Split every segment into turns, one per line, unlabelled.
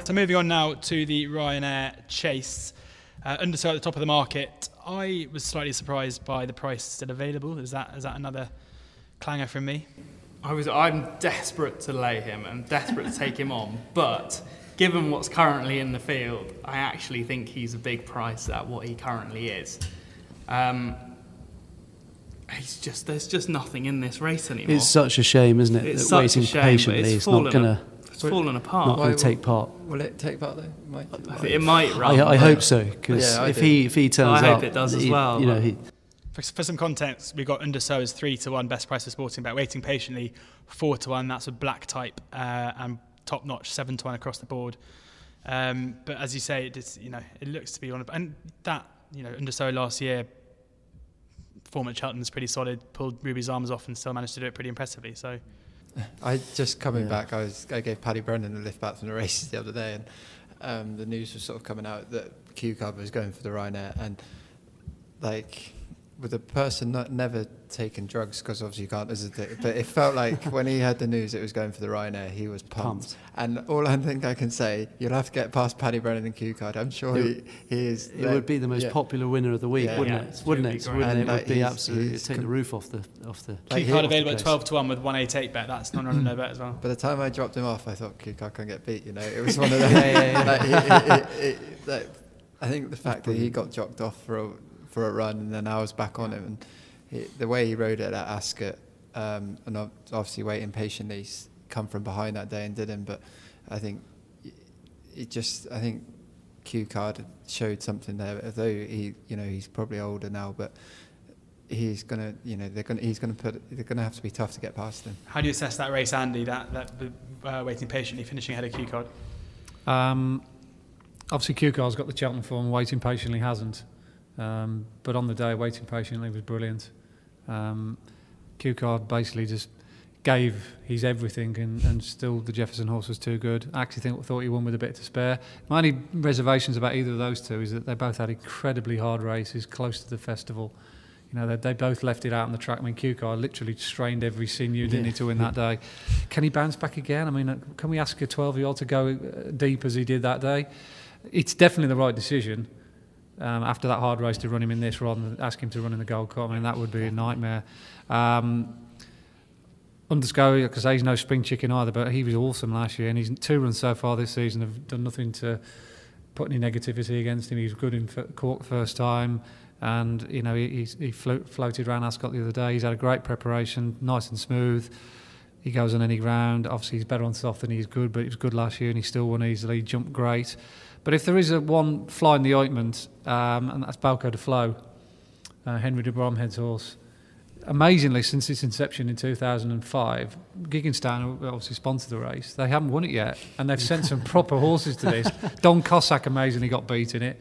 So moving on now to the Ryanair Chase. Undersell at the top of the market. I was slightly surprised by the price still available. Is that another clanger from me?
I'm desperate to lay him and desperate to take him on, but given what's currently in the field, I actually think he's a big price at what he currently is. There's just nothing in this race anymore.
It's such a shame, isn't it?
It's
that
such a shame,
patiently, it's not gonna.
It's fallen apart.
Not going to take part.
Will it take part though?
It might run.
I hope so, because if he turns up,
I hope it does as well.
You know,
for some context, we got Undersow as 3-1 best price for Sporting Bet, Waiting Patiently 4-1. That's a black type and top notch 7-1 across the board. But as you say, it looks to be on. And that Undersow last year, form at Cheltenham is pretty solid. Pulled Ruby's arms off and still managed to do it pretty impressively. So.
Coming back, I gave Paddy Brennan a lift back from the races the other day, and the news was sort of coming out that Q Card was going for the Ryanair, and with a person not never taken drugs, because obviously you can't hesitate, but it felt like when he heard the news it was going for the Ryanair, he was pumped. And all I think I can say, you'll have to get past Paddy Brennan and Q Card. I'm sure he is.
It would be the most popular winner of the week, wouldn't it? Wouldn't it? It would be absolutely take the roof off the.
Q Card available at 12-1 with 188 bet. That's not on no bet as well.
By the time I dropped him off, I thought Q Card can't get beat. It was one of those. I think the fact that he got jocked off for a run, and then I was back on him, and the way he rode it at Ascot, and obviously waiting patiently, he's come from behind that day and did him. But I think I think Q Card showed something there. Although he's probably older now, but they're gonna have to be tough to get past him.
How do you assess that race, Andy? That Waiting Patiently finishing ahead of Q Card.
Obviously, Q Card's got the Cheltenham form. Waiting Patiently hasn't. But on the day, Waiting Patiently was brilliant. Q Card basically just gave his everything, and still the Jefferson horse was too good. I actually thought he won with a bit to spare. My only reservations about either of those two is that they both had incredibly hard races close to the festival. They both left it out on the track. I mean, Q Card literally strained every sinew, didn't he, to win that day. Can he bounce back again? I mean, can we ask a 12-year-old to go deep as he did that day? It's definitely the right decision. After that hard race, to run him in this rather than ask him to run in the Gold Cup, I mean, that would be a nightmare. Underscore, because he's no spring chicken either, but he was awesome last year, and his 2 runs so far this season have done nothing to put any negativity against him. He was good in Cork first time, and he floated around Ascot the other day. He's had a great preparation, nice and smooth. He goes on any ground. Obviously, he's better on soft than he's good, but he was good last year, and he still won easily. He jumped great. But if there is one fly in the ointment, and that's Balco de Flo, Henry de Bromhead's horse. Amazingly, since its inception in 2005, Gigginstown, who obviously sponsored the race, they haven't won it yet, and they've sent some proper horses to this. Don Cossack amazingly got beat in it,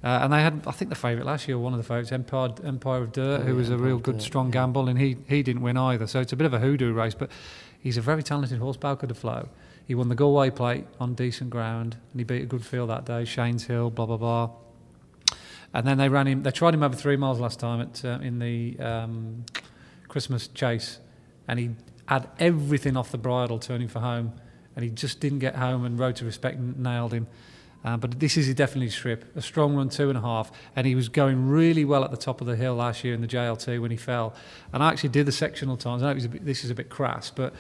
and they had, I think, the favourite last year, one of the favourites, Empire of Dirt, who was a real good, strong gamble, and he didn't win either. So it's a bit of a hoodoo race, but he's a very talented horse, Balco de Flo. He won the Galway Plate on decent ground, and he beat a good field that day, Shane's Hill, blah, blah, blah. And then they tried him over 3 miles last time in the Christmas Chase, and he had everything off the bridle turning for home, and he just didn't get home, and Road to Respect nailed him. But this is definitely strip. A strong run, 2.5, and he was going really well at the top of the hill last year in the JLT when he fell. And I actually did the sectional times. I know this is a bit crass, but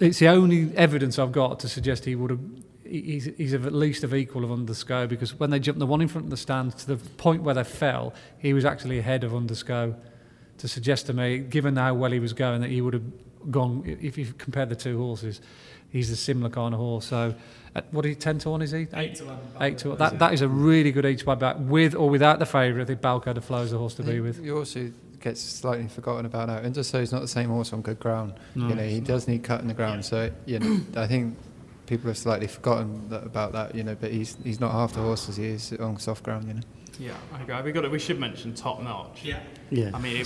it's the only evidence I've got to suggest he would have. He's at least of equal of Undersco, because when they jumped the one in front of the stand to the point where they fell, he was actually ahead of Undersco, to suggest to me, given how well he was going, that he would have gone, if you compare the two horses, he's a similar kind of horse. So, what is he, 10-1 is he?
8-1.
8-1. That is a really good each way back, with or without the favourite. I think Balco de Flo is the horse to be with.
You also get slightly forgotten about now. And just so he's not the same horse on good ground. No, he does need cut in the ground. So, I think people have slightly forgotten about that, but he's not half the horse as he is on soft ground,
Yeah, I agree. We should mention top notch.
Yeah.
I mean,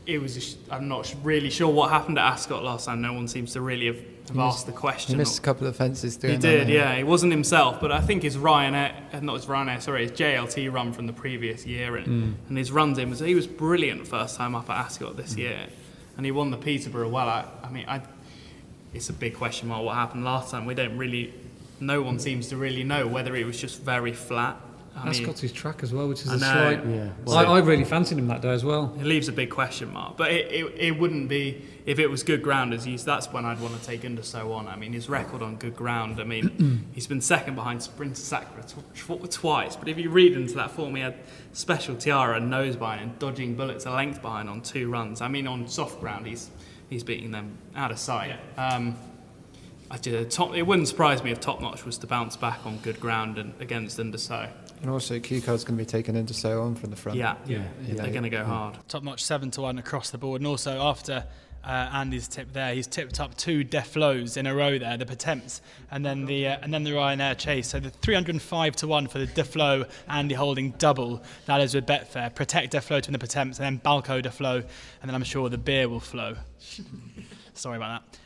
it was. I'm not really sure what happened at Ascot last time. No one seems to really have asked the question.
He missed a couple of fences doing
that. He did, yeah. He wasn't himself, but I think his JLT run from the previous year and his runs in he was brilliant first time up at Ascot this year, and he won the Peterborough well. It's a big question mark what happened last time. We don't really no one seems to really know whether it was just very flat.
Ascot's his track as well, which is
I
a
know.
slight.
Yeah.
I really fancied him that day as well.
It leaves a big question mark, but it wouldn't be if it was good ground as used. That's when I'd want to take Undersow on. I mean, his record on good ground. I mean, he's been second behind Sprinter Sacra twice, but if you read into that form, he had Special Tiara and nose behind and Dodging Bullets a length behind on 2 runs. I mean, on soft ground, he's beating them out of sight. It wouldn't surprise me if Top Notch was to bounce back on good ground and against Undersow.
And also, Q-Card's going to be taking Undersow on from the front.
Yeah.
You know,
They're going to go hard.
Top Notch 7-1 across the board, and also after Andy's tip there, he's tipped up 2 Deflows in a row there, the Patemps, and then the Ryanair Chase. So the 305-1 for the Deflow, Andy holding double. That is with Betfair. Protect Deflow to win the Patemps, and then Balco Deflow, and then I'm sure the beer will flow. Sorry about that.